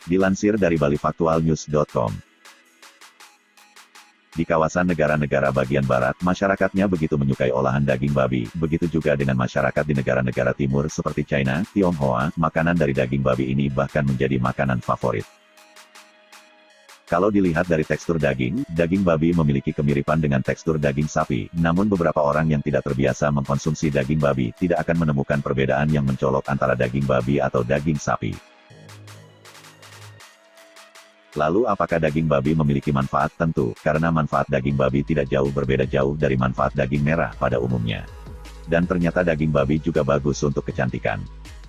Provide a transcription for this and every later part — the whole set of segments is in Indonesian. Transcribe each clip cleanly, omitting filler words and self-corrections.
Dilansir dari balifaktualnews.com. Di kawasan negara-negara bagian barat, masyarakatnya begitu menyukai olahan daging babi, begitu juga dengan masyarakat di negara-negara timur seperti China, Tionghoa, makanan dari daging babi ini bahkan menjadi makanan favorit. Kalau dilihat dari tekstur daging babi memiliki kemiripan dengan tekstur daging sapi, namun beberapa orang yang tidak terbiasa mengkonsumsi daging babi tidak akan menemukan perbedaan yang mencolok antara daging babi atau daging sapi. Lalu apakah daging babi memiliki manfaat? Tentu, karena manfaat daging babi tidak berbeda jauh dari manfaat daging merah pada umumnya. Dan ternyata daging babi juga bagus untuk kecantikan.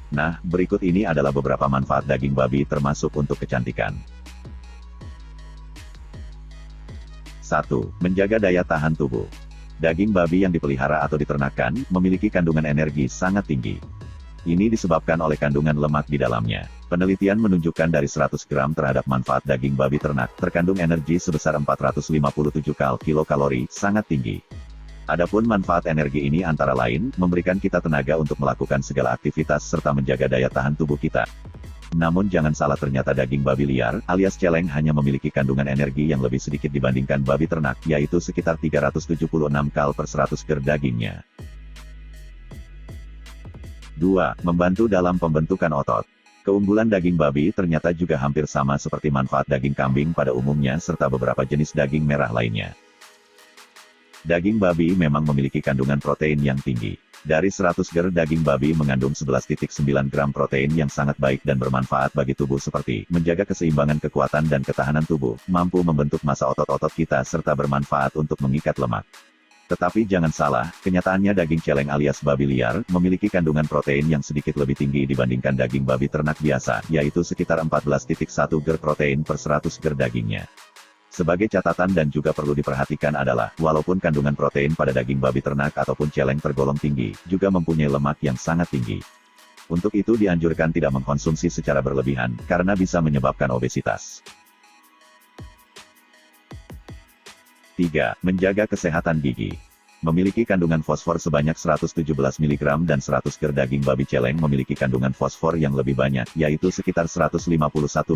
Nah, berikut ini adalah beberapa manfaat daging babi termasuk untuk kecantikan. 1. Menjaga daya tahan tubuh. Daging babi yang dipelihara atau diternakkan, memiliki kandungan energi sangat tinggi. Ini disebabkan oleh kandungan lemak di dalamnya. Penelitian menunjukkan dari 100 gram terhadap manfaat daging babi ternak, terkandung energi sebesar 457 kilokalori, sangat tinggi. Adapun manfaat energi ini antara lain, memberikan kita tenaga untuk melakukan segala aktivitas serta menjaga daya tahan tubuh kita. Namun jangan salah, ternyata daging babi liar, alias celeng hanya memiliki kandungan energi yang lebih sedikit dibandingkan babi ternak, yaitu sekitar 376 kal per 100 gram dagingnya. 2. Membantu dalam pembentukan otot. Keunggulan daging babi ternyata juga hampir sama seperti manfaat daging kambing pada umumnya serta beberapa jenis daging merah lainnya. Daging babi memang memiliki kandungan protein yang tinggi. Dari 100 gram daging babi mengandung 11,9 gram protein yang sangat baik dan bermanfaat bagi tubuh seperti menjaga keseimbangan kekuatan dan ketahanan tubuh, mampu membentuk massa otot-otot kita serta bermanfaat untuk mengikat lemak. Tetapi jangan salah, kenyataannya daging celeng alias babi liar, memiliki kandungan protein yang sedikit lebih tinggi dibandingkan daging babi ternak biasa, yaitu sekitar 14,1 gram protein per 100 gram dagingnya. Sebagai catatan dan juga perlu diperhatikan adalah, walaupun kandungan protein pada daging babi ternak ataupun celeng tergolong tinggi, juga mempunyai lemak yang sangat tinggi. Untuk itu dianjurkan tidak mengkonsumsi secara berlebihan, karena bisa menyebabkan obesitas. 3. Menjaga kesehatan gigi. Memiliki kandungan fosfor sebanyak 117 mg dan 100 gram daging babi celeng memiliki kandungan fosfor yang lebih banyak, yaitu sekitar 151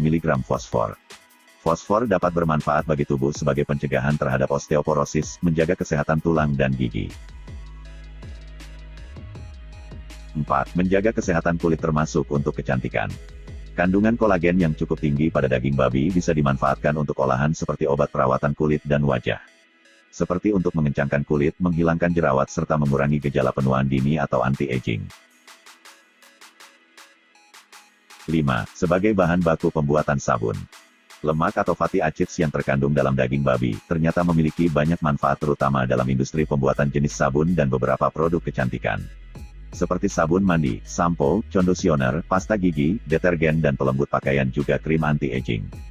mg fosfor. Fosfor dapat bermanfaat bagi tubuh sebagai pencegahan terhadap osteoporosis, menjaga kesehatan tulang dan gigi. 4. Menjaga kesehatan kulit termasuk untuk kecantikan. Kandungan kolagen yang cukup tinggi pada daging babi bisa dimanfaatkan untuk olahan seperti obat perawatan kulit dan wajah. Seperti untuk mengencangkan kulit, menghilangkan jerawat serta mengurangi gejala penuaan dini atau anti-aging. 5. Sebagai bahan baku pembuatan sabun. Lemak atau fatty acids yang terkandung dalam daging babi, ternyata memiliki banyak manfaat terutama dalam industri pembuatan jenis sabun dan beberapa produk kecantikan. Seperti sabun mandi, sampo, conditioner, pasta gigi, detergen dan pelembut pakaian juga krim anti-aging.